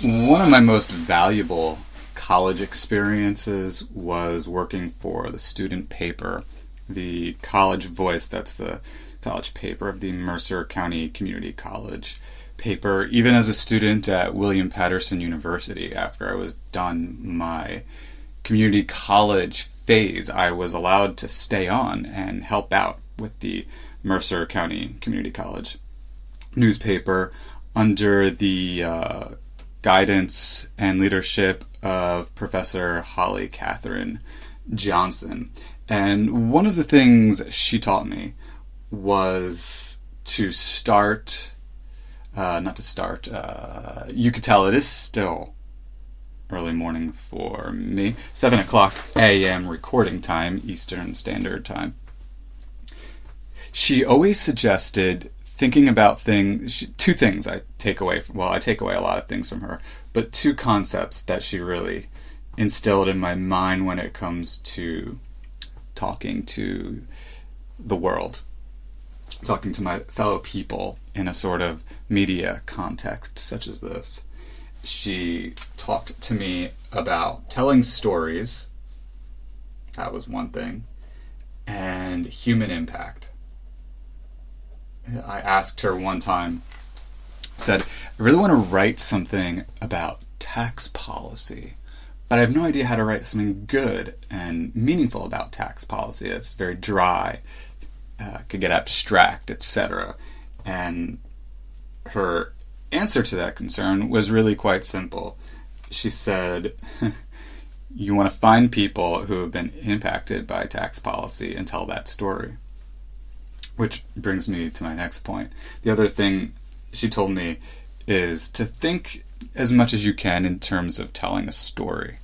One of my most valuable college experiences was working for the student paper, the College Voice. That's the college paper of the Mercer County Community College paper. Even as a student at William Patterson University, after I was done my community college phase, I was allowed to stay on and help out with the Mercer County Community College newspaper under the guidance and leadership of Professor Holly Catherine Johnson. And one of the things she taught me was to start, you could tell it is still early morning for me, 7 o'clock a.m. recording time, Eastern Standard Time. She always suggested thinking about things, two things I take away from, I take away a lot of things from her, but two concepts that she really instilled in my mind when it comes to talking to the world, talking to my fellow people in a sort of media context such as this. She talked to me about telling stories, that was one thing, and human impact. I asked her one time, said, I really want to write something about tax policy, but I have no idea how to write something good and meaningful about tax policy. It's very dry, could get abstract, etc. And her answer to that concern was really quite simple. She said, you want to find people who have been impacted by tax policy and tell that story. Which brings me to my next point. The other thing she told me is to think as much as you can in terms of telling a story.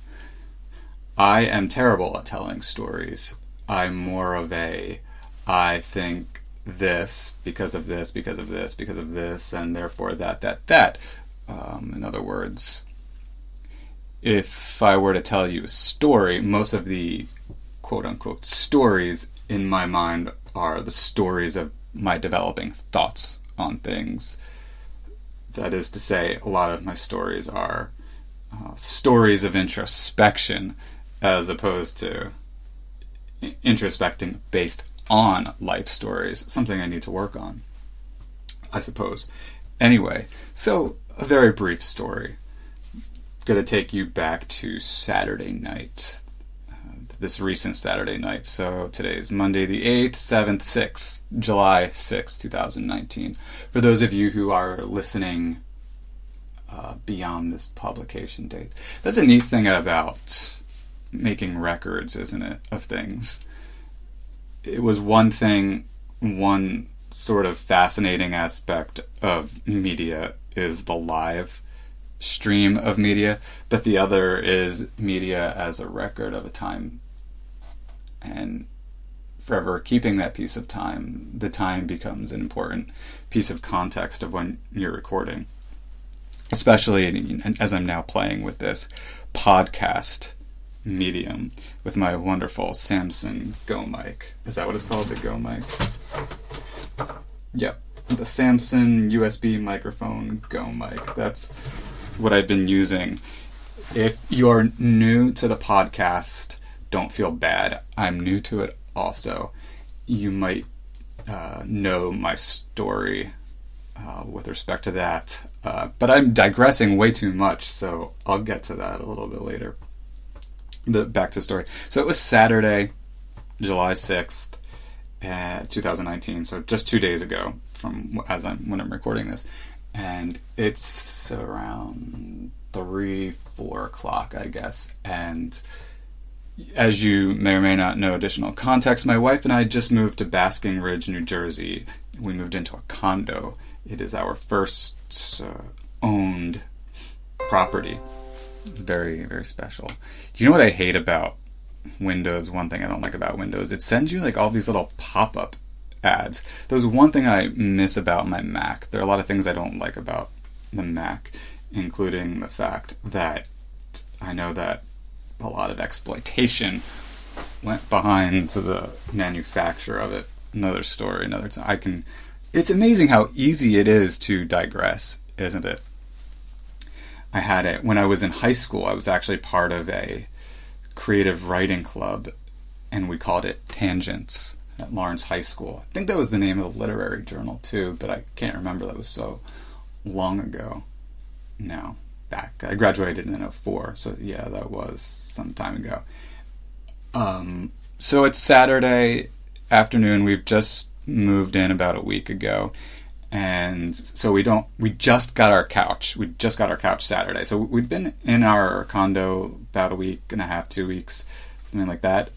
I am terrible at telling stories. I'm more of I think this, because of this, because of this, because of this, and therefore that. In other words, if I were to tell you a story, most of the quote-unquote stories in my mind are the stories of my developing thoughts on things. That is to say, a lot of my stories are stories of introspection as opposed to introspecting based on life stories, something I need to work on, I suppose. Anyway, so a very brief story. Going to take you back to Saturday night. This recent Saturday night. So today's Monday the 8th, 7th, 6th, July 6th, 2019. For those of you who are listening beyond this publication date. That's a neat thing about making records, isn't it, of things. It was one sort of fascinating aspect of media is the live stream of media, but the other is media as a record of a time. And forever keeping that piece of time, the time becomes an important piece of context of when you're recording. Especially as I'm now playing with this podcast medium with my wonderful Samsung Go mic. Is that what it's called? The Go mic? Yep. The Samsung USB microphone Go mic. That's what I've been using. If you're new to the podcast, don't feel bad. I'm new to it also. You might know my story with respect to that. But I'm digressing way too much, so I'll get to that a little bit later. Back to the story. So it was Saturday, July 6th, 2019, so just 2 days ago from when I'm recording this. And it's around 3, 4 o'clock, I guess. And as you may or may not know additional context, my wife and I just moved to Basking Ridge, New Jersey. We moved into a condo. It is our first owned property. It's very, very special. Do you know what I hate about Windows? One thing I don't like about Windows, it sends you like all these little pop-up ads. There's one thing I miss about my Mac. There are a lot of things I don't like about the Mac, including the fact that I know that a lot of exploitation went behind the manufacture of it. Another story, another time. It's amazing how easy it is to digress, isn't it? I had it when I was in high school. I was actually part of a creative writing club, and we called it Tangents at Lawrence High School. I think that was the name of the literary journal too, but I can't remember. That was so long ago now. Back, I graduated in '04, so yeah, that was some time ago. So it's Saturday afternoon. We've just moved in about a week ago, and so we just got our couch. We just got our couch Saturday. So we've been in our condo about a week and a half, 2 weeks, something like that.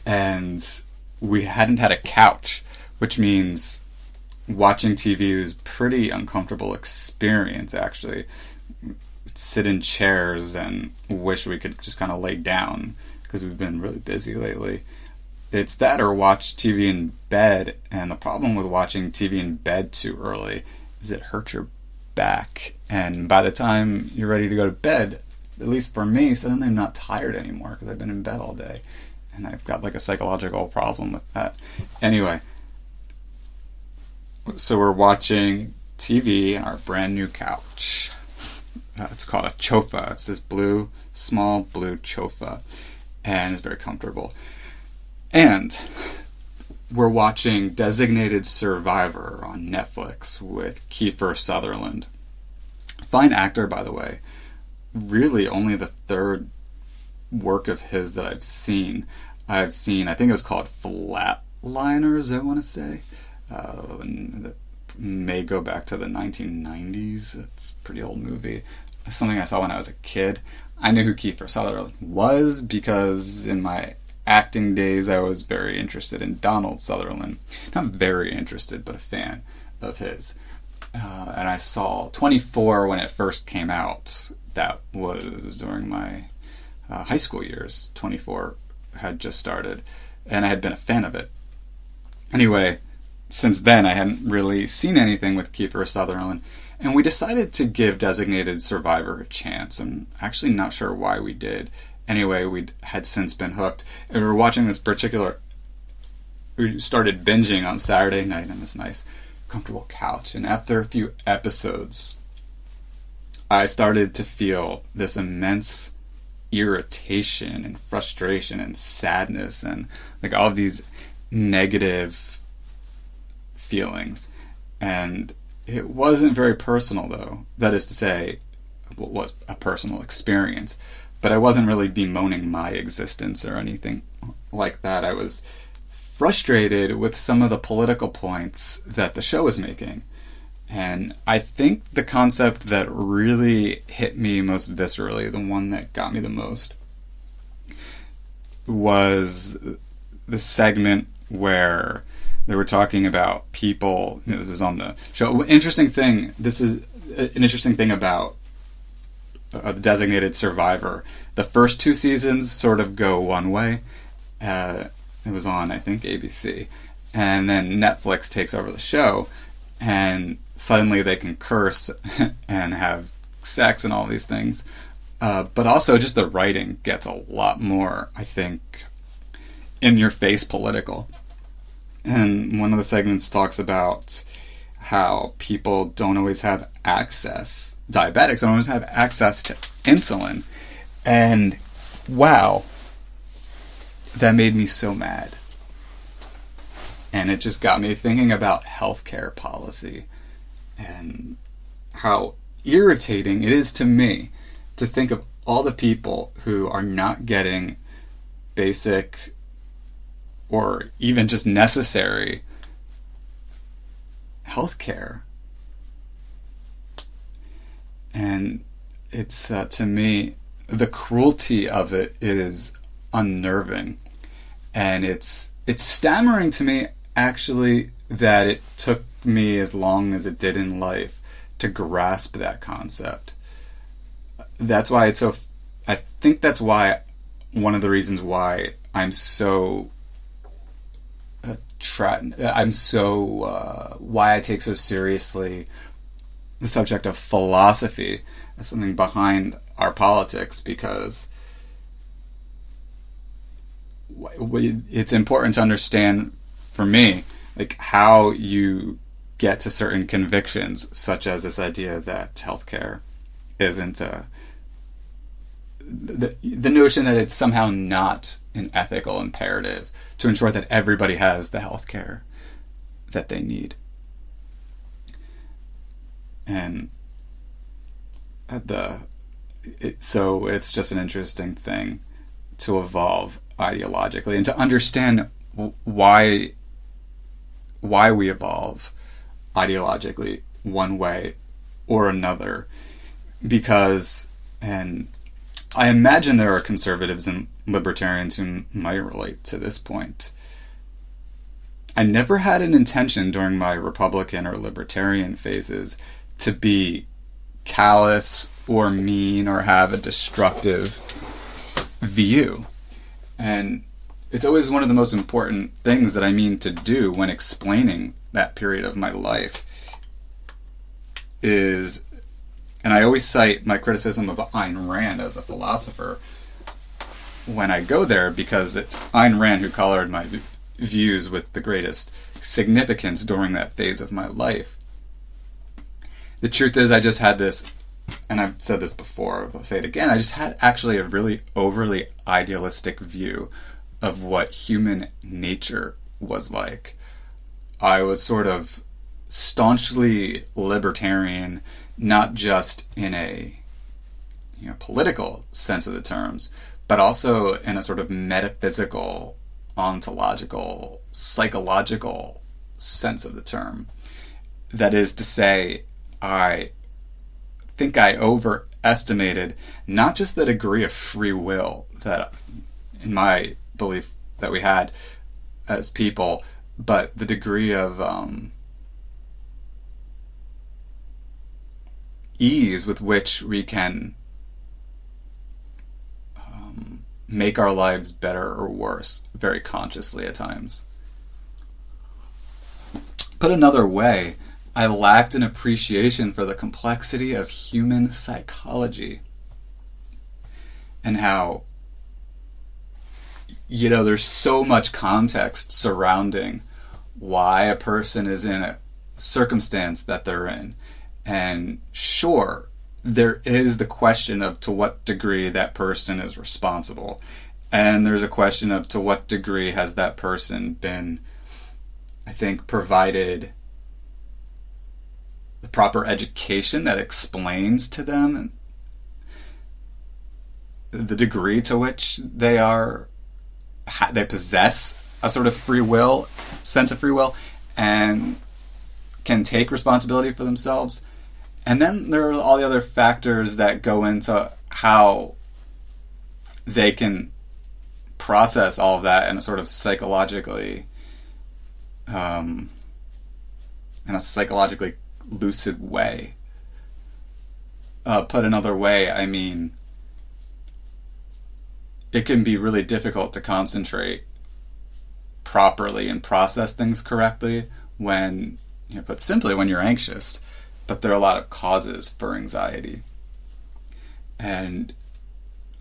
And we hadn't had a couch, which means watching TV was a pretty uncomfortable experience, actually. Sit in chairs and wish we could just kind of lay down because we've been really busy lately. It's that or watch TV in bed, and the problem with watching TV in bed too early is it hurts your back, and by the time you're ready to go to bed, at least for me, suddenly I'm not tired anymore because I've been in bed all day, and I've got like a psychological problem with that. Anyway, so we're watching TV on our brand new couch. It's called a chofa. It's this small blue chofa, and it's very comfortable. And we're watching Designated Survivor on Netflix with Kiefer Sutherland. Fine actor, by the way. Really only the third work of his that I've seen. I think it was called Flatliners, I want to say. That may go back to the 1990s. It's a pretty old movie. Something I saw when I was a kid. I knew who Kiefer Sutherland was because in my acting days I was very interested in Donald Sutherland. Not very interested, but a fan of his. And I saw 24 when it first came out. That was during my high school years. 24 had just started, and I had been a fan of it. Anyway, since then I hadn't really seen anything with Kiefer Sutherland, and we decided to give Designated Survivor a chance. I'm actually not sure why we did. Anyway, we had since been hooked, and we were watching this particular... We started binging on Saturday night on this nice, comfortable couch, and after a few episodes, I started to feel this immense irritation and frustration and sadness and like all of these negative feelings. And it wasn't very personal, though. That is to say, it was a personal experience. But I wasn't really bemoaning my existence or anything like that. I was frustrated with some of the political points that the show was making. And I think the concept that really hit me most viscerally, the one that got me the most, was the segment where they were talking about people. This is on the show. This is an interesting thing about the Designated Survivor. The first two seasons sort of go one way. It was on, I think, ABC. And then Netflix takes over the show, and suddenly they can curse and have sex and all these things. But also just the writing gets a lot more, I think, in-your-face political. And one of the segments talks about how people don't always have access, diabetics don't always have access to insulin. And wow, that made me so mad. And it just got me thinking about healthcare policy and how irritating it is to me to think of all the people who are not getting basic or even just necessary healthcare. And it's, to me, the cruelty of it is unnerving. And it's stammering to me, actually, that it took me as long as it did in life to grasp that concept. That's why I think that's why one of the reasons why I'm so why I take so seriously the subject of philosophy as something behind our politics, because it's important to understand, for me, like how you get to certain convictions, such as this idea that healthcare isn't the notion that it's somehow not an ethical imperative to ensure that everybody has the healthcare that they need. And so it's just an interesting thing to evolve ideologically and to understand why we evolve ideologically one way or another. Because, and I imagine there are conservatives and libertarians who might relate to this point. I never had an intention during my Republican or libertarian phases to be callous or mean or have a destructive view. And it's always one of the most important things that I mean to do when explaining that period of my life is, and I always cite my criticism of Ayn Rand as a philosopher when I go there, because it's Ayn Rand who colored my views with the greatest significance during that phase of my life. The truth is, I just had this, and I've said this before, I'll say it again, I just had actually a really overly idealistic view of what human nature was like. I was sort of staunchly libertarian, not just in a political sense of the terms, but also in a sort of metaphysical, ontological, psychological sense of the term. That is to say, I think I overestimated not just the degree of free will that, in my belief, that we had as people, but the degree of ease with which we can make our lives better or worse very consciously at times. Put another way, I lacked an appreciation for the complexity of human psychology and how, there's so much context surrounding why a person is in a circumstance that they're in. And sure, there is the question of to what degree that person is responsible. And there's a question of to what degree has that person been, I think, provided the proper education that explains to them the degree to which they possess a sort of sense of free will, and can take responsibility for themselves. And then there are all the other factors that go into how they can process all of that in a sort of psychologically lucid way. Put another way, I mean, it can be really difficult to concentrate properly and process things correctly when, put simply, when you're anxious. But there are a lot of causes for anxiety. And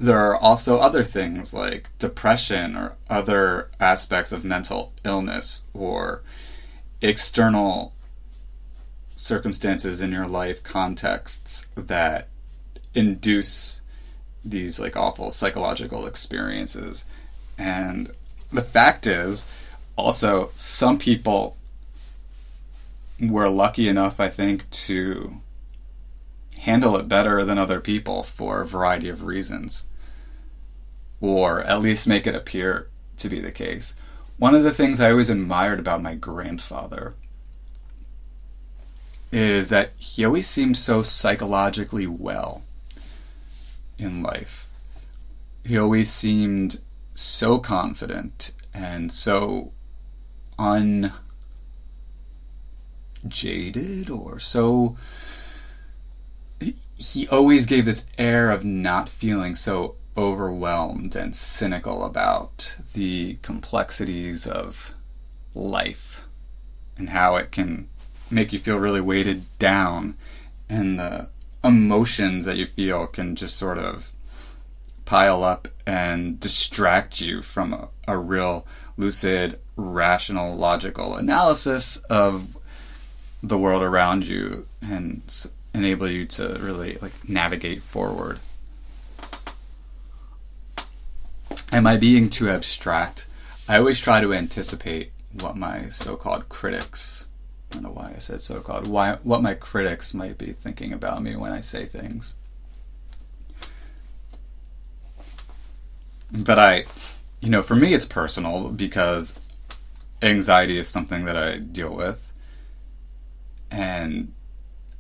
there are also other things like depression or other aspects of mental illness or external circumstances in your life, contexts that induce these awful psychological experiences. And the fact is, also, some people were lucky enough, I think, to handle it better than other people for a variety of reasons, or at least make it appear to be the case. One of the things I always admired about my grandfather is that he always seemed so psychologically well in life. He always seemed so confident and so unjaded, or so... He always gave this air of not feeling so overwhelmed and cynical about the complexities of life and how it can make you feel really weighted down, and the emotions that you feel can just sort of pile up and distract you from a real lucid, rational, logical analysis of the world around you and enable you to really like navigate forward. Am I being too abstract? I always try to anticipate what my so-called critics, I don't know why I said so-called, what my critics might be thinking about me when I say things. But for me it's personal because anxiety is something that I deal with. And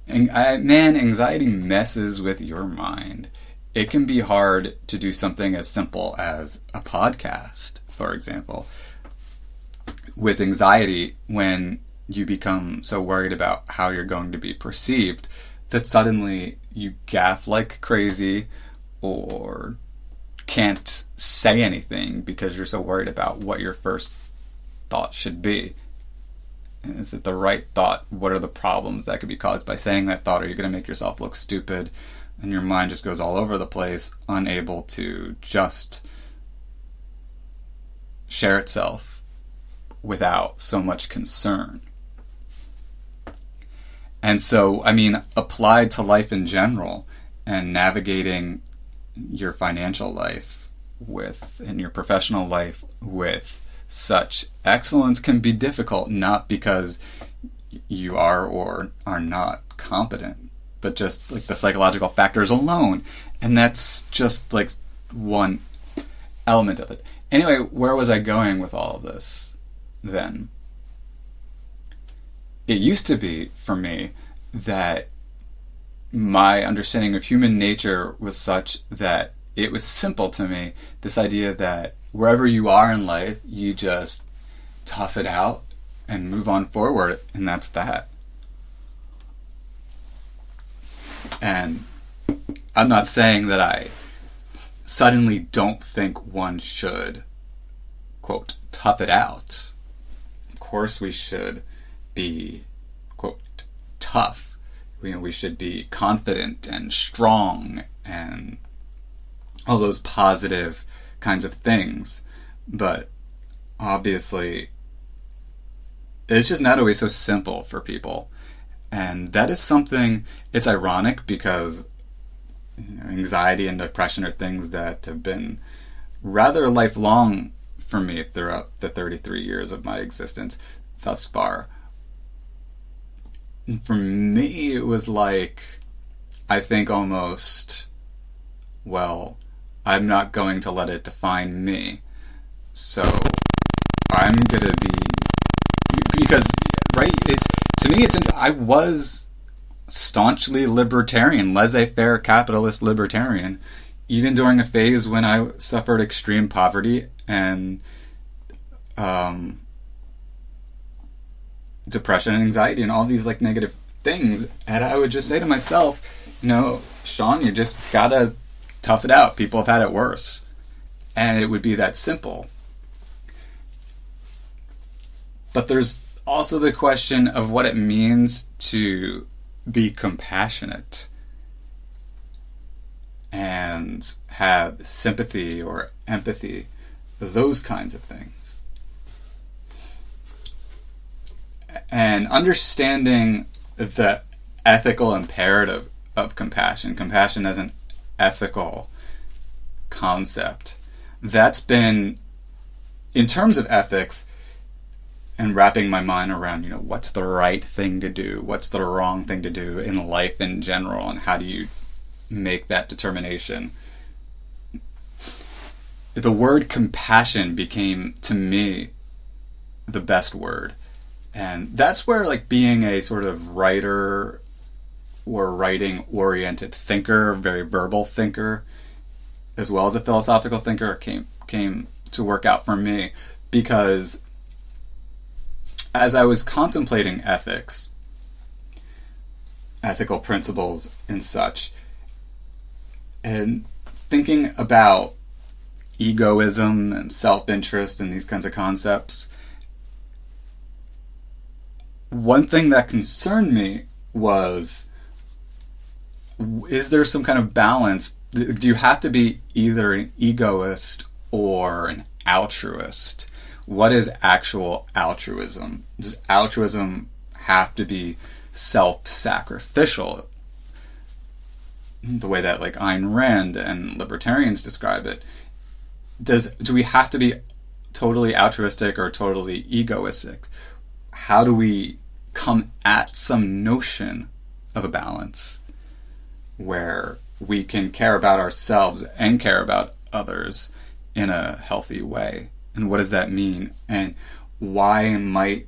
anxiety messes with your mind. It can be hard to do something as simple as a podcast, for example. With anxiety, when you become so worried about how you're going to be perceived, that suddenly you gaffe like crazy or can't say anything because you're so worried about what your first thought should be. Is it the right thought? What are the problems that could be caused by saying that thought? Are you going to make yourself look stupid? And your mind just goes all over the place, unable to just share itself without so much concern. And so, applied to life in general and navigating your financial life and your professional life with such excellence can be difficult, not because you are or are not competent, but just like the psychological factors alone. And that's just like one element of it. Anyway, where was I going with all of this then? It used to be for me that my understanding of human nature was such that it was simple to me, this idea that wherever you are in life, you just tough it out and move on forward, and that's that. And I'm not saying that I suddenly don't think one should, quote, tough it out. Of course we should be, quote, tough. We should be confident and strong and all those positive kinds of things. But obviously, it's just not always so simple for people. And that is something, it's ironic because anxiety and depression are things that have been rather lifelong for me throughout the 33 years of my existence thus far. And for me, it was like, I think almost, well, I'm not going to let it define me. So I'm going to be, because, right, I was staunchly libertarian, laissez-faire capitalist libertarian, even during a phase when I suffered extreme poverty and depression and anxiety and all these like negative things. And I would just say to myself, Sean, you just gotta tough it out. People have had it worse. And it would be that simple. But there's also the question of what it means to be compassionate and have sympathy or empathy, those kinds of things. And understanding the ethical imperative of compassion as an ethical concept, that's been, in terms of ethics, and wrapping my mind around, what's the right thing to do, what's the wrong thing to do in life in general, and how do you make that determination. The word compassion became, to me, the best word. And that's where, like, being a sort of writer or writing-oriented thinker, very verbal thinker, as well as a philosophical thinker, came to work out for me. Because as I was contemplating ethics, ethical principles and such, and thinking about egoism and self-interest and these kinds of concepts, one thing that concerned me was, is there some kind of balance? Do you have to be either an egoist or an altruist? What is actual altruism? Does altruism have to be self-sacrificial, the way that like Ayn Rand and libertarians describe it. Do we have to be totally altruistic or totally egoistic? How do we come at some notion of a balance where we can care about ourselves and care about others in a healthy way? And what does that mean? And why might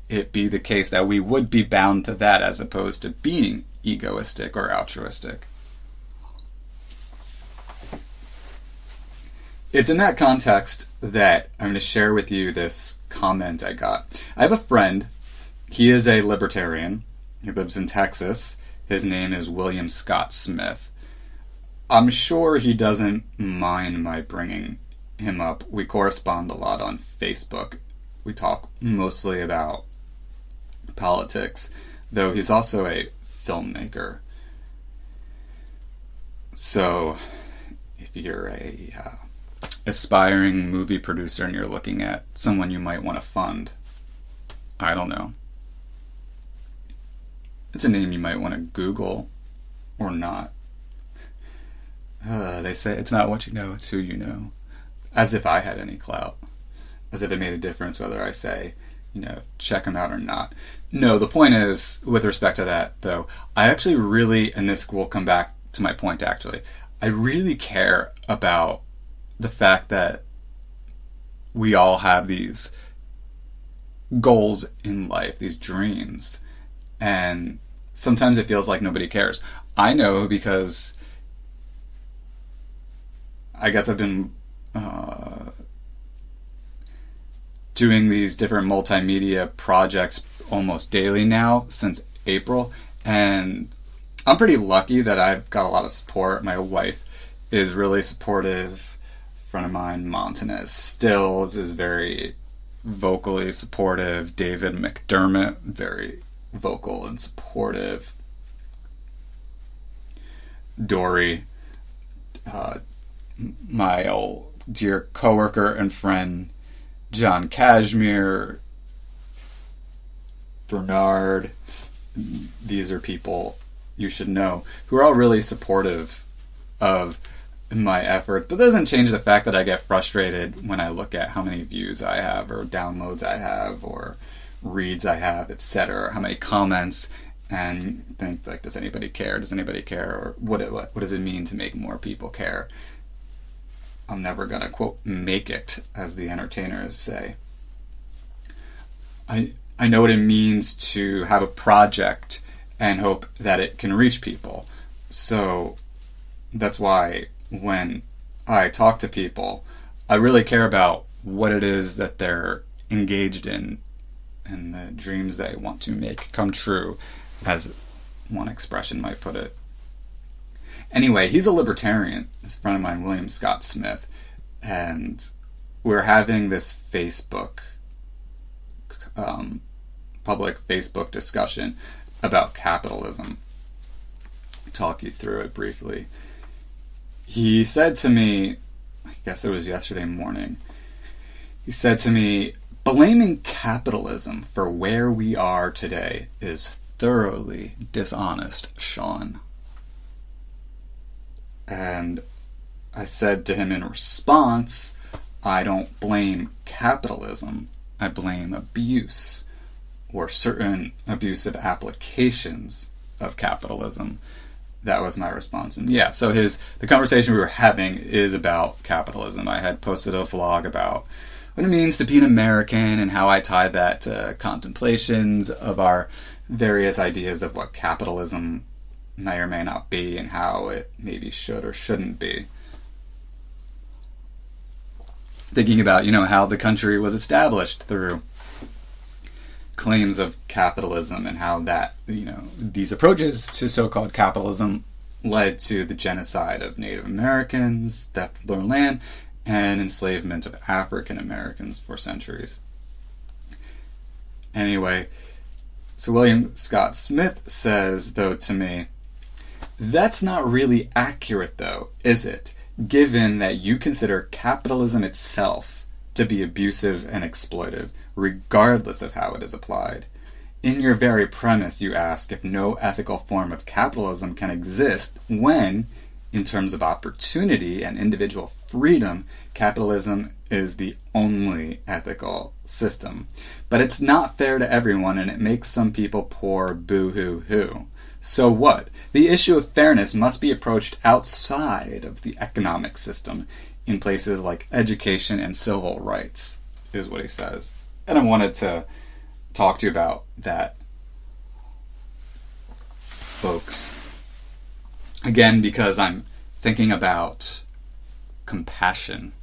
it be the case that we would be bound to that as opposed to being egoistic or altruistic? It's in that context that I'm going to share with you this comment I got. I have a friend. He is a libertarian. He lives in Texas. His name is William Scott Smith. I'm sure he doesn't mind my bringing him up. We correspond a lot on Facebook. We talk mostly about politics, though he's also a filmmaker. So if you're a aspiring movie producer and you're looking at someone you might want to fund, I don't know. It's a name you might want to Google or not. They say it's not what you know, it's who you know. As if I had any clout. As if it made a difference whether I say, check him out or not. No, the point is, with respect to that, though, I actually really, and this will come back to my point actually, I really care about the fact that we all have these goals in life, these dreams, and sometimes it feels like nobody cares. I know because I guess I've been doing these different multimedia projects almost daily now since April, and I'm pretty lucky that I've got a lot of support. My wife is really supportive. A friend of mine, Montanez Stills, is very vocally supportive. David McDermott, very vocal and supportive. Dory, my old dear coworker and friend, John Kashmir, Bernard, these are people you should know who are all really supportive of my effort. But that doesn't change the fact that I get frustrated when I look at how many views I have or downloads I have or reads I have, etc., how many comments, and think like, does anybody care? Does anybody care? Or what does it mean to make more people care? I'm never gonna, quote, make it, as the entertainers say. I know what it means to have a project and hope that it can reach people. So that's why when I talk to people, I really care about what it is that they're engaged in and the dreams they want to make come true, as one expression might put it. Anyway, he's a libertarian, this friend of mine, William Scott Smith, and we're having this Facebook, public Facebook discussion about capitalism. I'll talk you through it briefly. He said to me, I guess it was yesterday morning, he said to me, blaming capitalism for where we are today is thoroughly dishonest, Sean. And I said to him in response, I don't blame capitalism, I blame abuse, or certain abusive applications of capitalism. That was my response. And yeah, so the conversation we were having is about capitalism. I had posted a vlog about what it means to be an American and how I tie that to contemplations of our various ideas of what capitalism may or may not be and how it maybe should or shouldn't be. Thinking about, how the country was established through claims of capitalism and how that, these approaches to so-called capitalism led to the genocide of Native Americans, theft of their land, and enslavement of African Americans for centuries. Anyway, so William Scott Smith says, though, to me, that's not really accurate, though, is it? Given that you consider capitalism itself to be abusive and exploitive, regardless of how it is applied. In your very premise, you ask if no ethical form of capitalism can exist when, in terms of opportunity and individual freedom, capitalism is the only ethical system. But it's not fair to everyone, and it makes some people poor, boo-hoo-hoo. So what? The issue of fairness must be approached outside of the economic system, in places like education and civil rights, is what he says. And I wanted to talk to you about that, folks. Again, because I'm thinking about compassion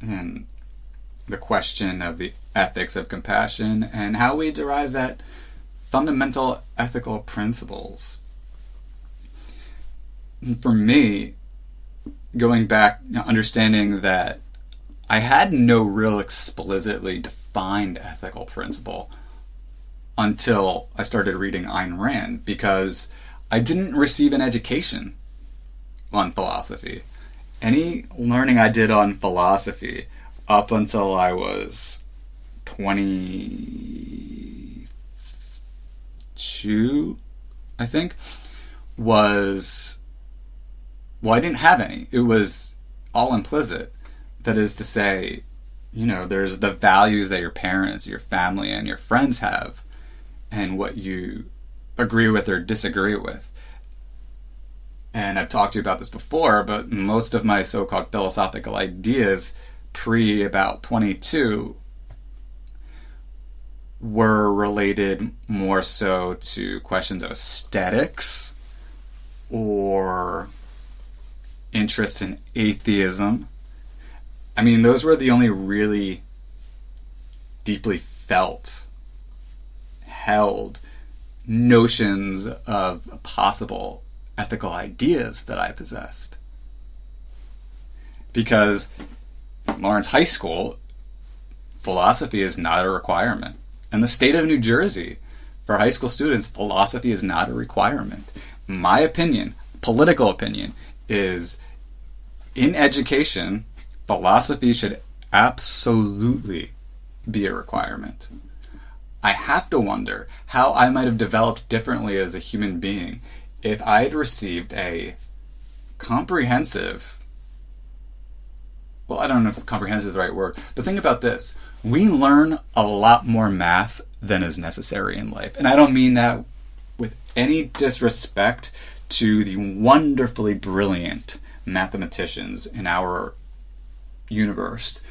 and the question of the ethics of compassion and how we derive that fundamental ethical principles. And for me, going back, understanding that I had no real explicitly defined ethical principle until I started reading Ayn Rand, because I didn't receive an education on philosophy. Any learning I did on philosophy up until I was 22, I think, was, well, I didn't have any. It was all implicit. That is to say, there's the values that your parents, your family, and your friends have, and what you agree with or disagree with. And I've talked to you about this before, but most of my so-called philosophical ideas pre about 22 were related more so to questions of aesthetics or interest in atheism. I mean, those were the only really deeply held notions of possible ethical ideas that I possessed. Because in Lawrence High School, philosophy is not a requirement. In the state of New Jersey, for high school students, philosophy is not a requirement. My opinion, political opinion, is in education, philosophy should absolutely be a requirement. I have to wonder how I might have developed differently as a human being if I had received a comprehensive, well, I don't know if comprehensive is the right word, but think about this. We learn a lot more math than is necessary in life. And I don't mean that with any disrespect to the wonderfully brilliant mathematicians in our universe,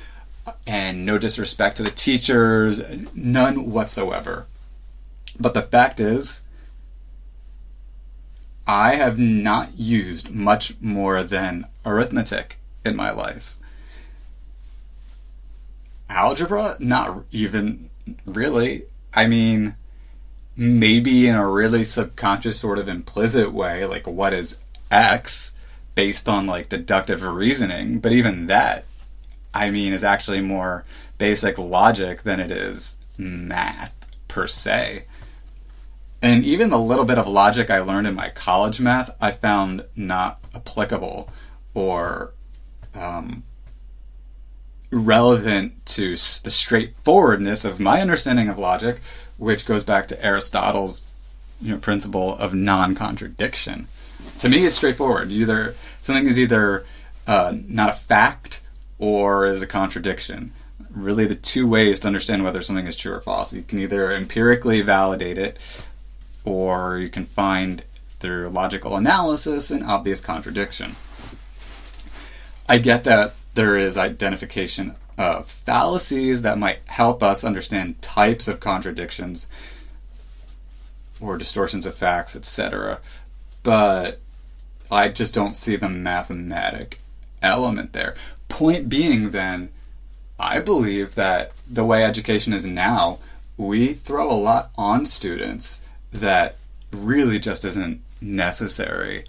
and no disrespect to the teachers, none whatsoever. But the fact is, I have not used much more than arithmetic in my life. Algebra? Not even really. I mean, maybe in a really subconscious sort of implicit way, like what is X, based on like deductive reasoning, but even that, I mean, is actually more basic logic than it is math per se. And even the little bit of logic I learned in my college math, I found not applicable or relevant to the straightforwardness of my understanding of logic, which goes back to Aristotle's principle of non-contradiction. To me, it's straightforward. Something is either not a fact or is a contradiction. Really, the two ways to understand whether something is true or false. You can either empirically validate it, or you can find through logical analysis an obvious contradiction. I get that there is identification of fallacies that might help us understand types of contradictions or distortions of facts, etc. But I just don't see the mathematic element there. Point being, then, I believe that the way education is now, we throw a lot on students that really just isn't necessary.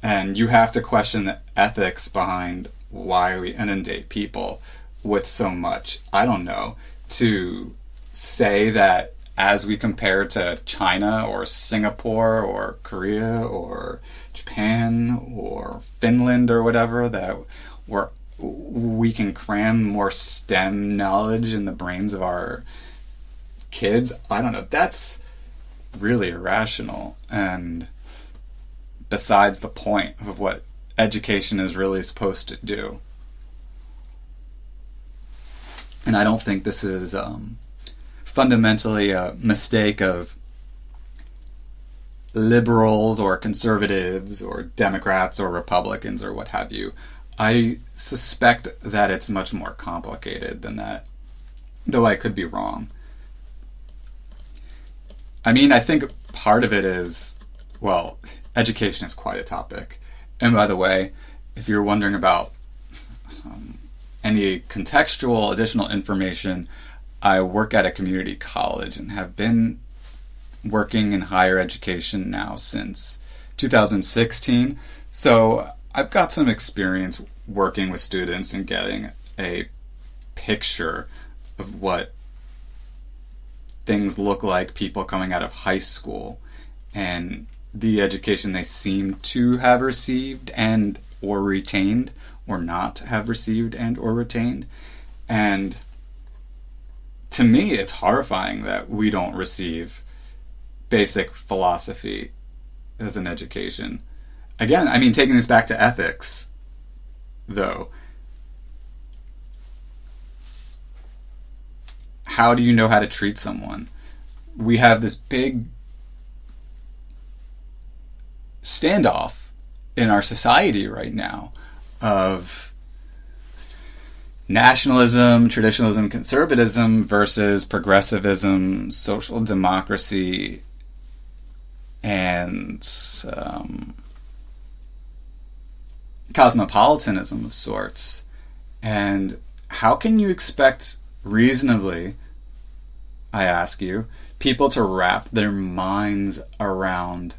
And you have to question the ethics behind why we inundate people with so much, I don't know, to say that as we compare to China or Singapore or Korea or Japan or Finland or whatever, that we can cram more STEM knowledge in the brains of our kids, I don't know, that's really irrational and besides the point of what education is really supposed to do. And I don't think this is fundamentally a mistake of liberals or conservatives or Democrats or Republicans or what have you. I suspect that it's much more complicated than that, though I could be wrong. I mean, I think part of it is, well, education is quite a topic. And by the way, if you're wondering about any contextual additional information, I work at a community college and have been working in higher education now since 2016. So I've got some experience working with students and getting a picture of what things look like, people coming out of high school and the education they seem to have received and or retained or not have received and or retained. And to me, it's horrifying that we don't receive basic philosophy as an education. Again, I mean, taking this back to ethics, though, how do you know how to treat someone? We have this big standoff in our society right now of nationalism, traditionalism, conservatism versus progressivism, social democracy, and cosmopolitanism of sorts. And how can you expect reasonably, I ask you, people to wrap their minds around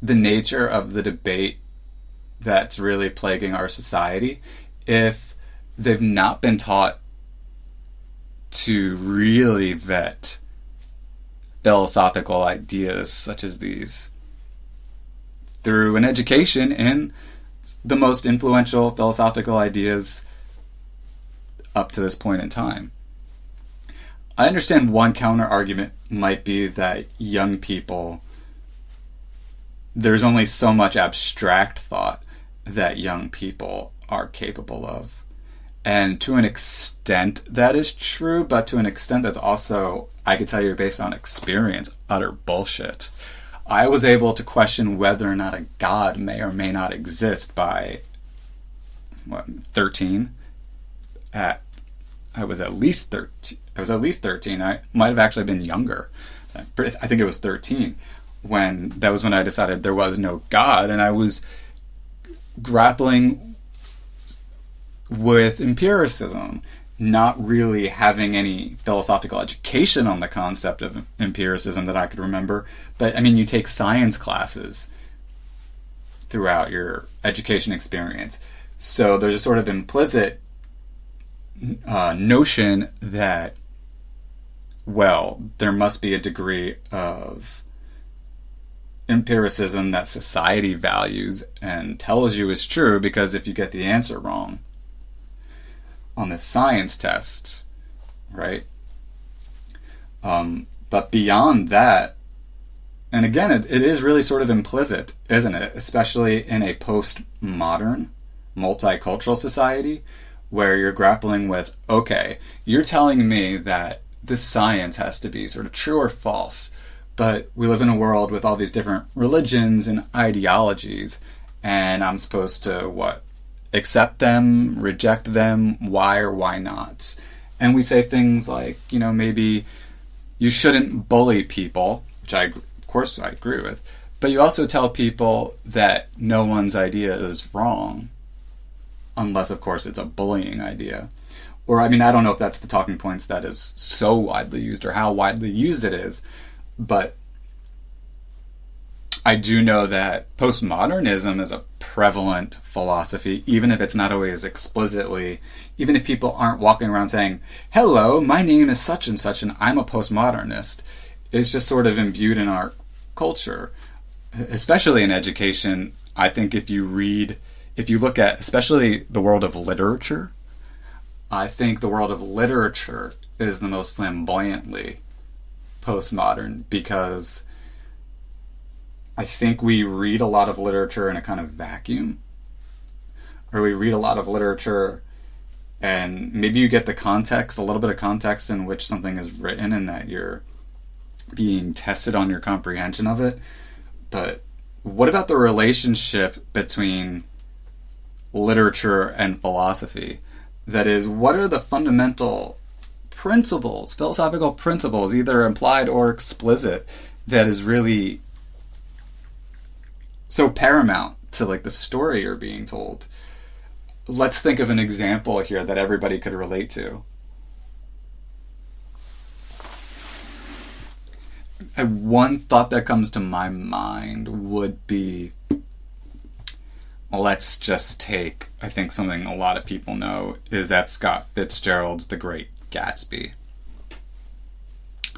the nature of the debate that's really plaguing our society if they've not been taught to really vet philosophical ideas such as these through an education in the most influential philosophical ideas up to this point in time? I understand one counter argument might be that young people, there's only so much abstract thought that young people are capable of. And to an extent that is true, but to an extent that's also, I could tell you based on experience, utter bullshit. I was able to question whether or not a God may or may not exist by 13. I was at least 13. I might have actually been younger. I think it was 13 when I decided there was no God, and I was grappling with empiricism, not really having any philosophical education on the concept of empiricism that I could remember. But I mean, you take science classes throughout your education experience. So there's a sort of implicit notion that, well, there must be a degree of empiricism that society values and tells you is true, because if you get the answer wrong on the science test, right? But beyond that, and again, it is really sort of implicit, isn't it? Especially in a postmodern, multicultural society where you're grappling with, okay, you're telling me that this science has to be sort of true or false, but we live in a world with all these different religions and ideologies, and I'm supposed to, accept them, reject them, why or why not? And we say things like, maybe you shouldn't bully people, which of course I agree with, but you also tell people that no one's idea is wrong, unless of course it's a bullying idea. Or, I don't know if that's the talking points that is so widely used or how widely used it is, but I do know that postmodernism is a prevalent philosophy, even if it's not always explicitly, even if people aren't walking around saying, hello, my name is such and I'm a postmodernist. It's just sort of imbued in our culture, especially in education. I think if you look at especially the world of literature, I think the world of literature is the most flamboyantly postmodern, because I think we read a lot of literature in a kind of vacuum, or we read a lot of literature and maybe you get the context, a little bit of context in which something is written, and that you're being tested on your comprehension of it. But what about the relationship between literature and philosophy? That is, what are the fundamental principles, philosophical principles, either implied or explicit, that is really so paramount to like the story you're being told? Let's think of an example here that everybody could relate to. One thought that comes to my mind would be, let's just take, I think something a lot of people know is F. Scott Fitzgerald's The Great Gatsby.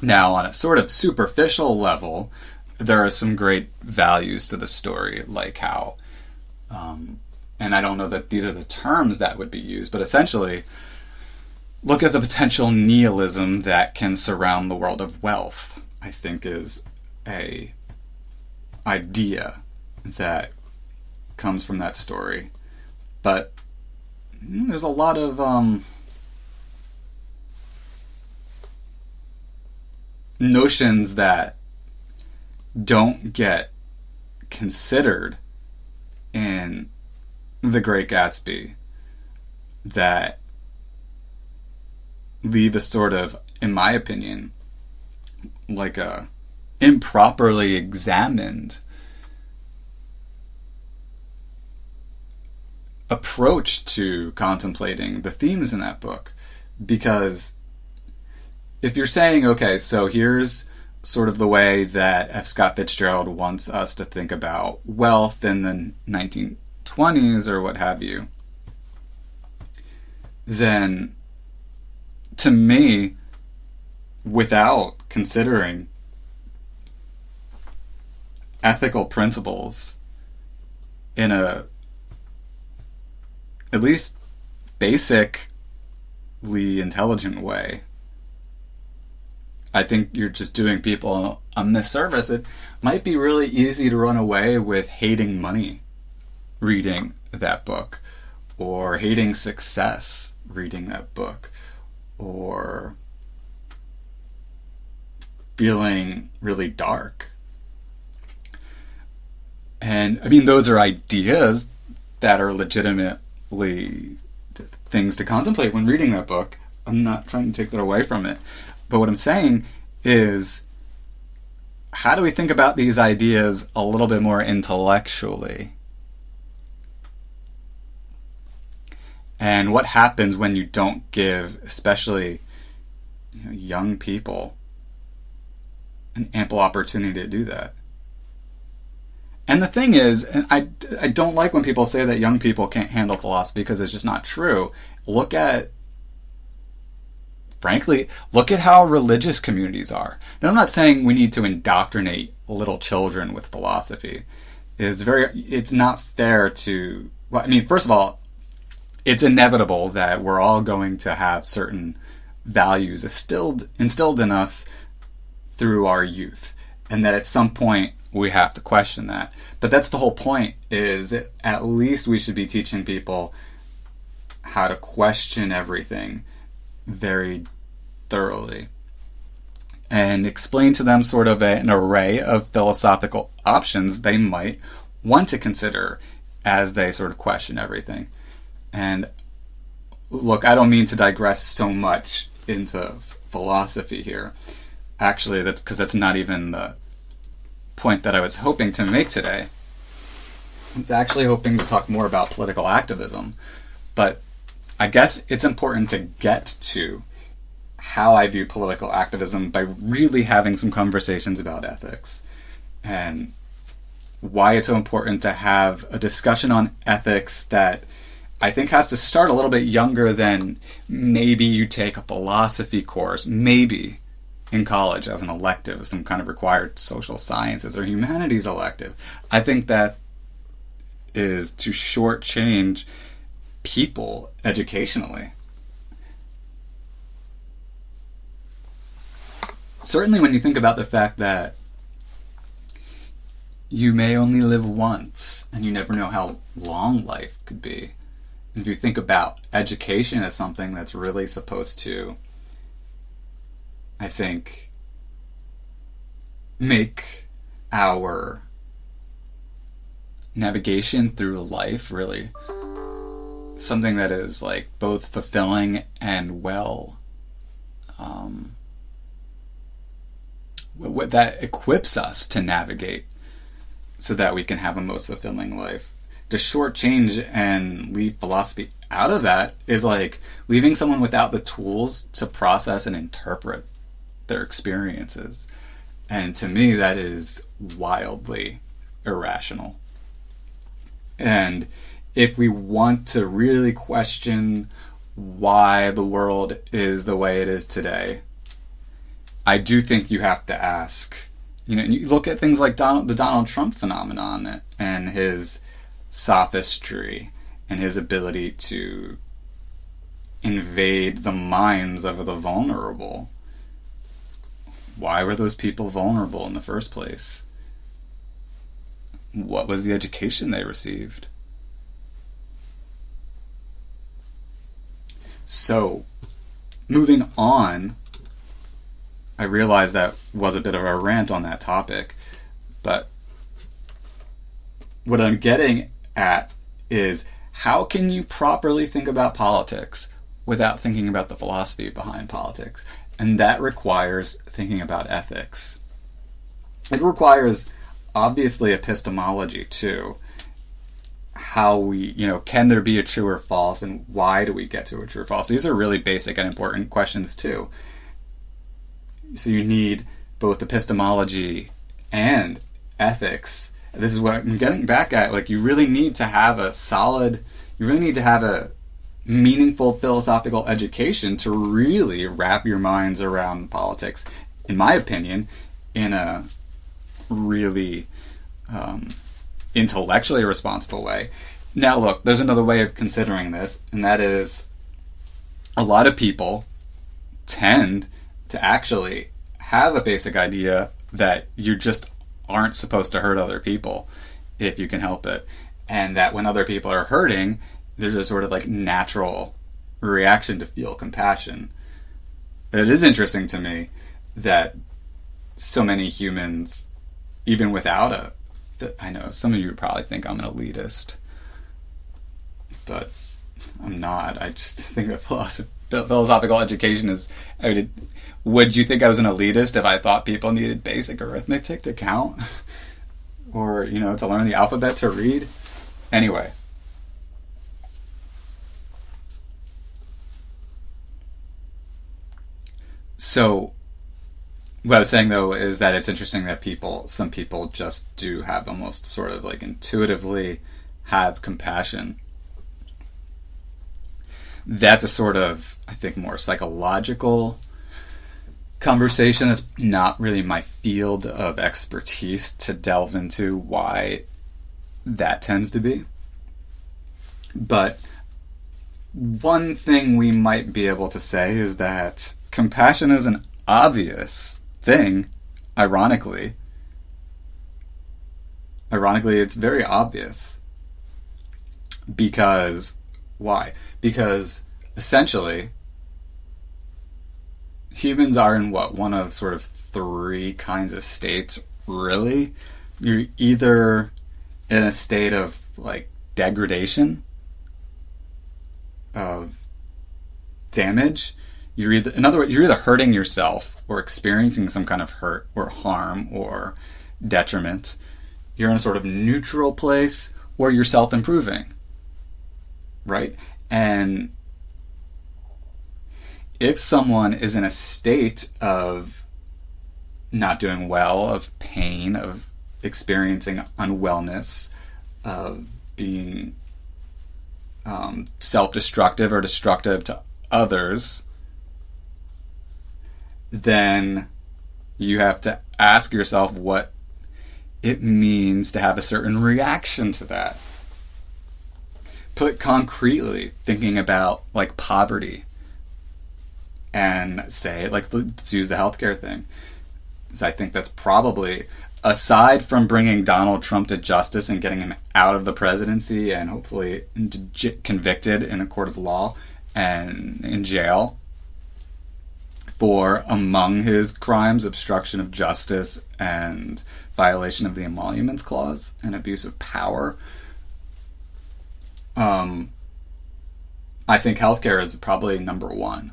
Now, on a sort of superficial level, there are some great values to the story, like how, and I don't know that these are the terms that would be used, but essentially, look at the potential nihilism that can surround the world of wealth, I think is a idea that comes from that story. But there's a lot of notions that don't get considered in The Great Gatsby that leave a sort of, in my opinion, like a improperly examined approach to contemplating the themes in that book. Because if you're saying, okay, so here's sort of the way that F. Scott Fitzgerald wants us to think about wealth in the 1920s or what have you, then to me, without considering ethical principles in a at least basically intelligent way, I think you're just doing people a misservice. It might be really easy to run away with hating money reading that book, or hating success reading that book, or feeling really dark. And I mean, those are ideas that are legitimately things to contemplate when reading that book. I'm not trying to take that away from it. But what I'm saying is, how do we think about these ideas a little bit more intellectually? And what happens when you don't give, especially young people, an ample opportunity to do that? And the thing is, and I don't like when people say that young people can't handle philosophy, because it's just not true. Frankly, look at how religious communities are. Now, I'm not saying we need to indoctrinate little children with philosophy. It's not fair to, well, I mean, first of all, it's inevitable that we're all going to have certain values instilled in us through our youth, and that at some point we have to question that. But that's the whole point, is at least we should be teaching people how to question everything very thoroughly, and explain to them sort of an array of philosophical options they might want to consider as they sort of question everything. And look, I don't mean to digress so much into philosophy here. Actually, that's because that's not even the point that I was hoping to make today. I was actually hoping to talk more about political activism, but I guess it's important to get to how I view political activism by really having some conversations about ethics, and why it's so important to have a discussion on ethics that I think has to start a little bit younger than maybe you take a philosophy course, maybe in college as an elective, some kind of required social sciences or humanities elective. I think that is to shortchange people educationally. certainly when you think about the fact that you may only live once and you never know how long life could be. If you think about education as something that's really supposed to, I think, make our navigation through life really something that is like both fulfilling and that equips us to navigate so that we can have a most fulfilling life. To shortchange and leave philosophy out of that is like leaving someone without the tools to process and interpret their experiences. And to me, that is wildly irrational. And if we want to really question why the world is the way it is today, I do think you have to ask, you look at things like the Donald Trump phenomenon and his sophistry and his ability to invade the minds of the vulnerable. Why were those people vulnerable in the first place? What was the education they received? So, moving on, I realize that was a bit of a rant on that topic, but what I'm getting at is, how can you properly think about politics without thinking about the philosophy behind politics? And that requires thinking about ethics. It requires, obviously, epistemology too. How we, can there be a true or false, and why do we get to a true or false? These are really basic and important questions too. So you need both epistemology and ethics. This is what I'm getting back at. Like, you really need to have a meaningful philosophical education to really wrap your minds around politics, in my opinion, in a really intellectually responsible way. Now look, there's another way of considering this, and that is a lot of people tend to actually have a basic idea that you just aren't supposed to hurt other people if you can help it, and that when other people are hurting, there's a sort of like natural reaction to feel compassion. It is interesting to me that so many humans, even without I know some of you would probably think I'm an elitist, but I'm not. I just think that philosophical education is... would you think I was an elitist if I thought people needed basic arithmetic to count? Or, to learn the alphabet to read? Anyway. So, what I was saying, though, is that it's interesting that some people just do have almost sort of like intuitively have compassion. That's a sort of, I think, more psychological conversation. That's not really my field of expertise to delve into why that tends to be. But one thing we might be able to say is that compassion is an obvious thing, ironically. Ironically, it's very obvious. Because, why? Because, essentially, humans are in one of sort of three kinds of states, really. You're either in a state of, like, degradation, of damage. In other words, you're either hurting yourself or experiencing some kind of hurt or harm or detriment. You're in a sort of neutral place, or you're self-improving. Right? And if someone is in a state of not doing well, of pain, of experiencing unwellness, of being self-destructive or destructive to others, then you have to ask yourself what it means to have a certain reaction to that. Put concretely, thinking about like poverty, and say, like, let's use the healthcare thing. I think that's probably, aside from bringing Donald Trump to justice and getting him out of the presidency and hopefully convicted in a court of law and in jail for, among his crimes, obstruction of justice and violation of the Emoluments Clause and abuse of power, I think healthcare is probably number one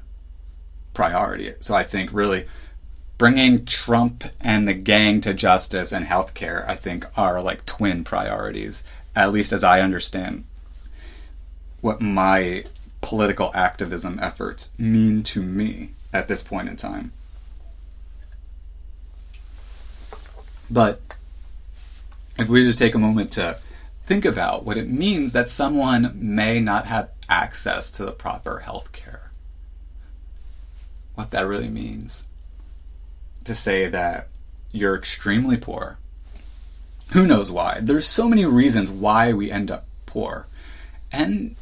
priority. So I think really bringing Trump and the gang to justice and healthcare, I think, are like twin priorities, at least as I understand what my political activism efforts mean to me at this point in time. But if we just take a moment to think about what it means that someone may not have access to the proper health care, what that really means. To say that you're extremely poor. Who knows why? There's so many reasons why we end up poor. And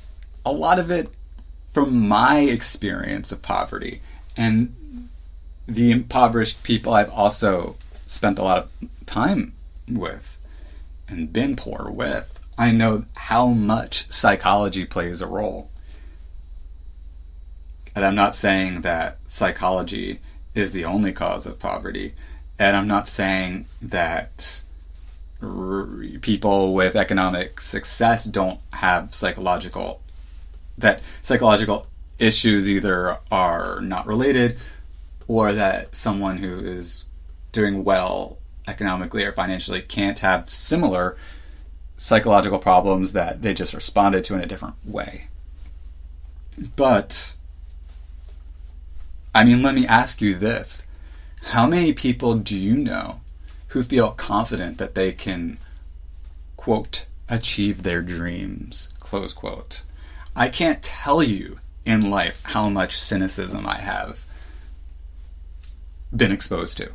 a lot of it from my experience of poverty and the impoverished people I've also spent a lot of time with and been poor with. I know how much psychology plays a role. And I'm not saying that psychology is the only cause of poverty. And I'm not saying that people with economic success don't have psychological issues either are not related, or that someone who is doing well economically or financially can't have similar psychological problems that they just responded to in a different way. But I mean, let me ask you this. How many people do you know who feel confident that they can, quote, achieve their dreams, close quote? I can't tell you in life how much cynicism I have been exposed to.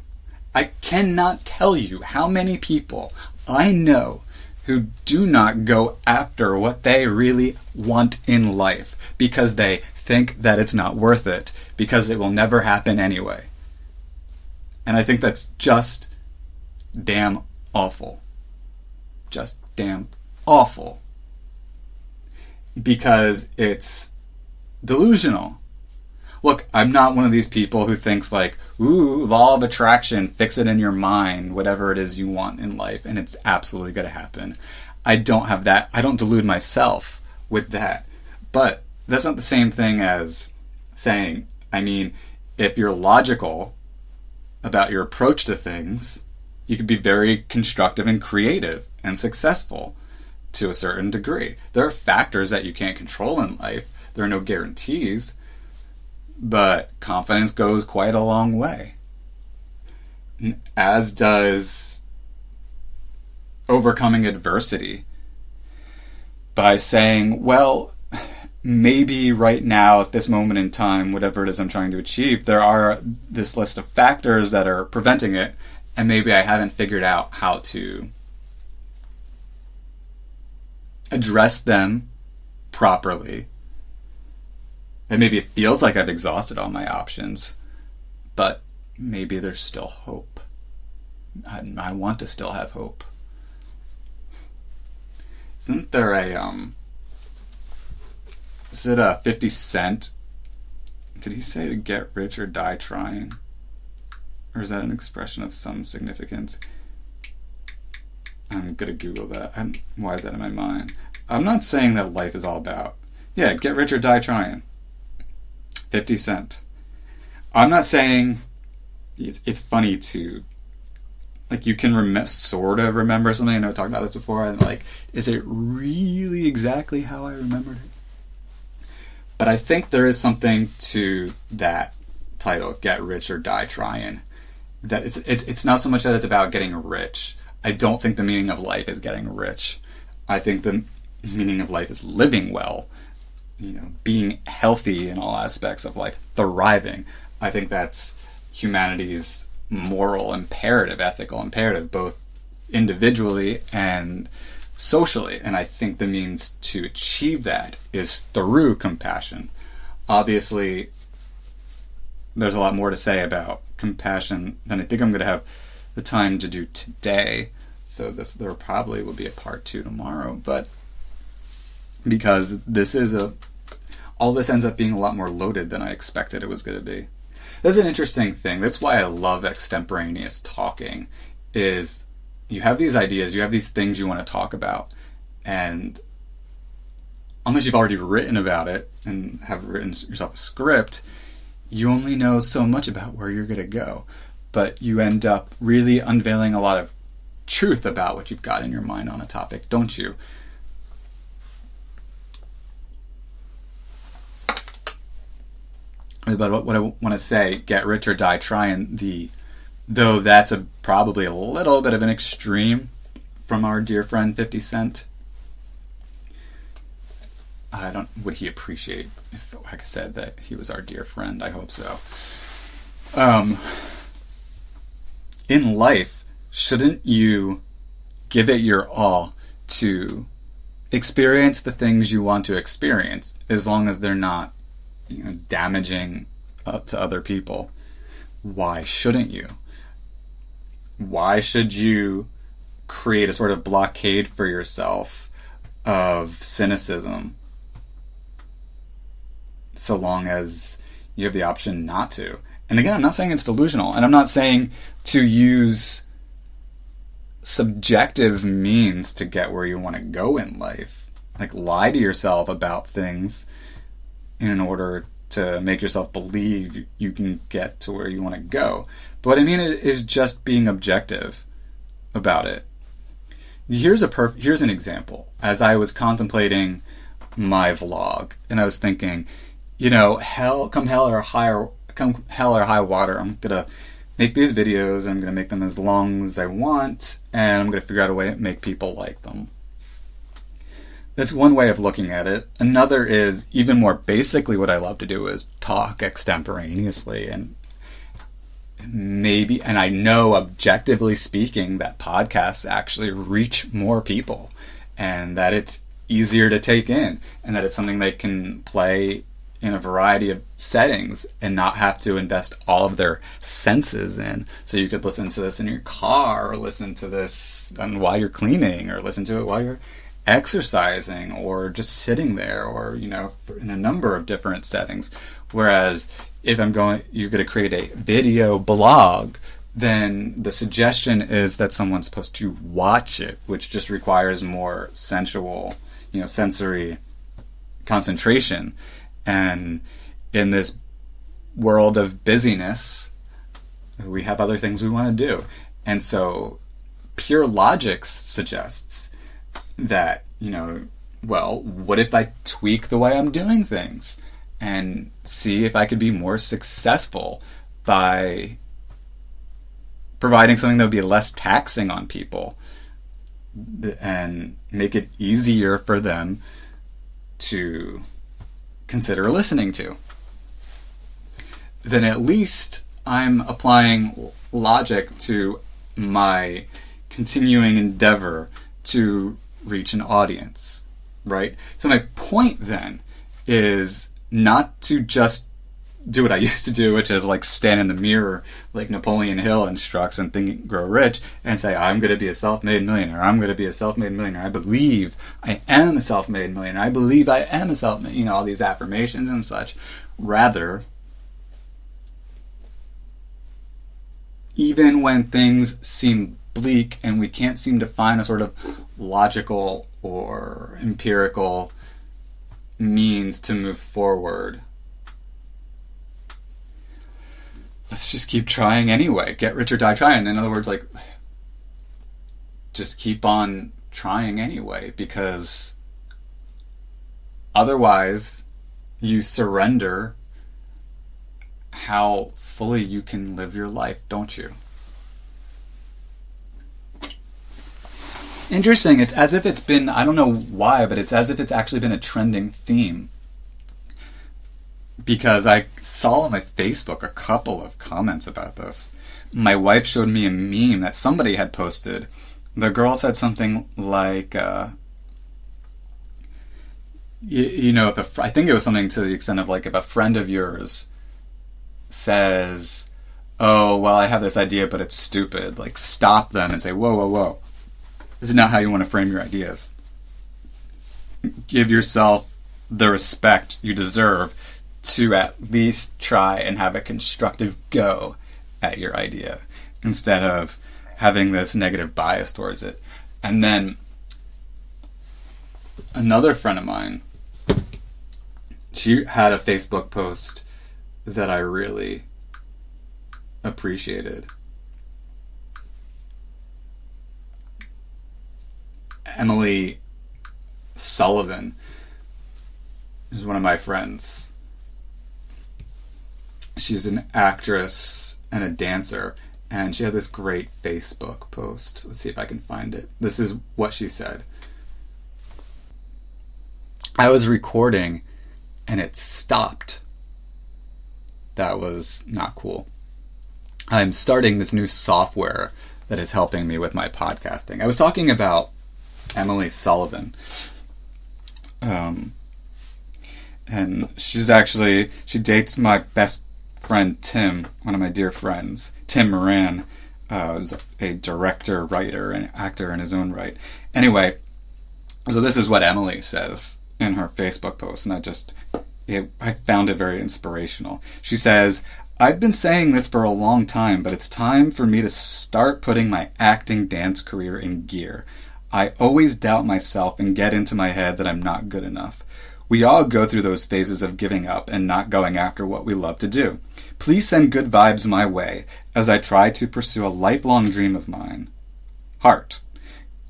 I cannot tell you how many people I know who do not go after what they really want in life because they think that it's not worth it, because it will never happen anyway. And I think that's just damn awful. Just damn awful. Because it's delusional. Look, I'm not one of these people who thinks like, ooh, law of attraction, fix it in your mind, whatever it is you want in life, and it's absolutely going to happen. I don't have that. I don't delude myself with that. But that's not the same thing as saying, I mean, if you're logical about your approach to things, you could be very constructive and creative and successful to a certain degree. There are factors that you can't control in life. There are no guarantees, but confidence goes quite a long way. As does overcoming adversity by saying, well, maybe right now at this moment in time, whatever it is I'm trying to achieve, there are this list of factors that are preventing it, and maybe I haven't figured out how to address them properly. And maybe it feels like I've exhausted all my options, but maybe there's still hope. I want to still have hope. Isn't there is it a 50 Cent? Did he say to get rich or die trying? Or is that an expression of some significance? I'm gonna Google that. Why is that in my mind? I'm not saying that life is all about, yeah, get rich or die trying. 50 Cent. I'm not saying it's funny to, like, you can sort of remember something. I know I talked about this before, and like, is it really exactly how I remembered it? But I think there is something to that title, Get Rich or Die Trying. That it's not so much that it's about getting rich. I don't think the meaning of life is getting rich. I think the meaning of life is living well, being healthy in all aspects of life, thriving. I think that's humanity's moral imperative, ethical imperative, both individually and socially. And I think the means to achieve that is through compassion. Obviously, there's a lot more to say about compassion than I think I'm going to have the time to do today. So there probably will be a part 2 tomorrow, but because all this ends up being a lot more loaded than I expected it was going to be. That's an interesting thing. That's why I love extemporaneous talking, is you have these ideas, you have these things you want to talk about, and unless you've already written about it and have written yourself a script, you only know so much about where you're going to go. But you end up really unveiling a lot of truth about what you've got in your mind on a topic, don't you? But what I want to say, get rich or die trying, though that's probably a little bit of an extreme from our dear friend 50 Cent. Would he appreciate if, like I said, that he was our dear friend? I hope so. In life, shouldn't you give it your all to experience the things you want to experience, as long as they're not, damaging to other people? Why shouldn't you? Why should you create a sort of blockade for yourself of cynicism, so long as you have the option not to? And again, I'm not saying it's delusional, and I'm not saying to use subjective means to get where you want to go in life. Like, lie to yourself about things in order to make yourself believe you can get to where you want to go. But what I mean is just being objective about it. Here's an example. As I was contemplating my vlog, and I was thinking, come hell or high water, I'm gonna make these videos, and I'm gonna make them as long as I want, and I'm gonna figure out a way to make people like them. That's one way of looking at it. Another is, even more basically, what I love to do is talk extemporaneously, and I know objectively speaking that podcasts actually reach more people, and that it's easier to take in, and that it's something they can play in a variety of settings and not have to invest all of their senses in. So you could listen to this in your car, or listen to this while you're cleaning, or listen to it while you're exercising, or just sitting there, or in a number of different settings. Whereas if you're going to create a video blog, then the suggestion is that someone's supposed to watch it, which just requires more sensual, sensory concentration. And in this world of busyness, we have other things we want to do. And so pure logic suggests that, what if I tweak the way I'm doing things and see if I could be more successful by providing something that would be less taxing on people and make it easier for them to consider listening to? Then at least I'm applying logic to my continuing endeavor to reach an audience, right? So my point then is not to just do what I used to do, which is like stand in the mirror like Napoleon Hill instructs and Think Grow Rich, and say, I'm going to be a self-made millionaire. I'm going to be a self-made millionaire. I believe I am a self-made millionaire. I believe I am a self-made, all these affirmations and such. Rather, even when things seem bleak and we can't seem to find a sort of logical or empirical means to move forward, let's just keep trying anyway. Get rich or die trying. In other words, just keep on trying anyway, because otherwise you surrender how fully you can live your life, don't you? Interesting. It's as if it's been, I don't know why, but it's as if it's actually been a trending theme. Because I saw on my Facebook a couple of comments about this. My wife showed me a meme that somebody had posted. The girl said something like, I think it was something to the extent of, like, if a friend of yours says, oh, well, I have this idea, but it's stupid. Like, stop them and say, whoa, whoa, whoa. This is not how you want to frame your ideas. Give yourself the respect you deserve to at least try and have a constructive go at your idea instead of having this negative bias towards it. And then another friend of mine, she had a Facebook post that I really appreciated. Emily Sullivan is one of my friends. She's an actress and a dancer, and she had this great Facebook post. Let's see if I can find it. This is what she said. I was recording and it stopped. That was not cool. I'm starting this new software that is helping me with my podcasting. I was talking about Emily Sullivan. And she dates my best friend Tim, one of my dear friends. Tim Moran is a director, writer, and actor in his own right. Anyway, so this is what Emily says in her Facebook post, and I found it very inspirational. She says, I've been saying this for a long time, but it's time for me to start putting my acting dance career in gear. I always doubt myself and get into my head that I'm not good enough. We all go through those phases of giving up and not going after what we love to do. Please send good vibes my way as I try to pursue a lifelong dream of mine. Heart.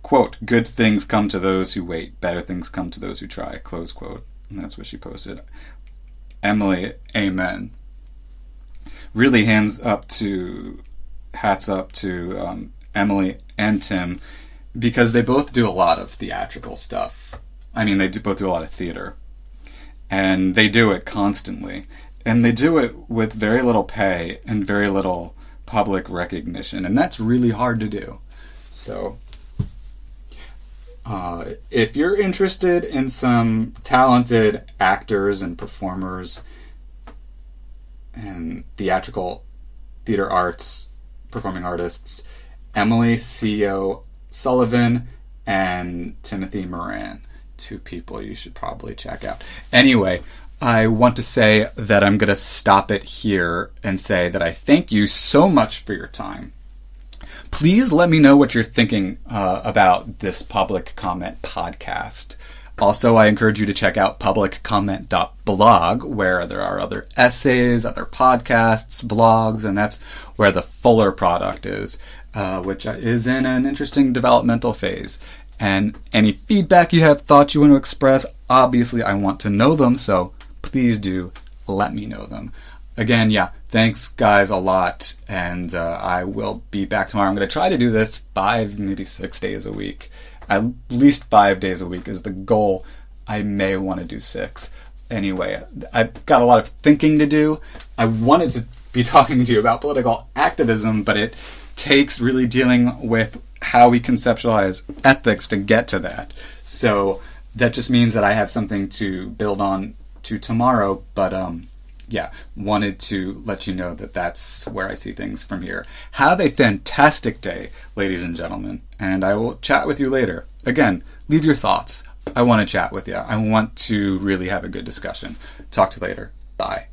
Quote, good things come to those who wait, better things come to those who try, close quote. And that's what she posted. Emily, amen. Really hats up to Emily and Tim, because they both do a lot of theatrical stuff. I mean, they both do a lot of theater. And they do it constantly. And they do it with very little pay and very little public recognition. And that's really hard to do. So, if you're interested in some talented actors and performers and theatrical theater arts, performing artists, Emily C.O. Sullivan and Timothy Moran. Two people you should probably check out. Anyway, I want to say that I'm going to stop it here and say that I thank you so much for your time. Please let me know what you're thinking about this public comment podcast. Also, I encourage you to check out publiccomment.blog, where there are other essays, other podcasts, blogs, and that's where the fuller product is, which is in an interesting developmental phase. And any feedback you have, thoughts you want to express, obviously I want to know them, so please do let me know them. Again, yeah, thanks guys a lot, and I will be back tomorrow. I'm going to try to do this 5, maybe 6 days a week. At least 5 days a week is the goal. I may want to do 6. Anyway, I've got a lot of thinking to do. I wanted to be talking to you about political activism, but it takes really dealing with how we conceptualize ethics to get to that. So that just means that I have something to build on to tomorrow, but yeah, wanted to let you know that that's where I see things from here. Have a fantastic day, ladies and gentlemen, and I will chat with you later. Again, leave your thoughts. I want to chat with you. I want to really have a good discussion. Talk to you later. Bye.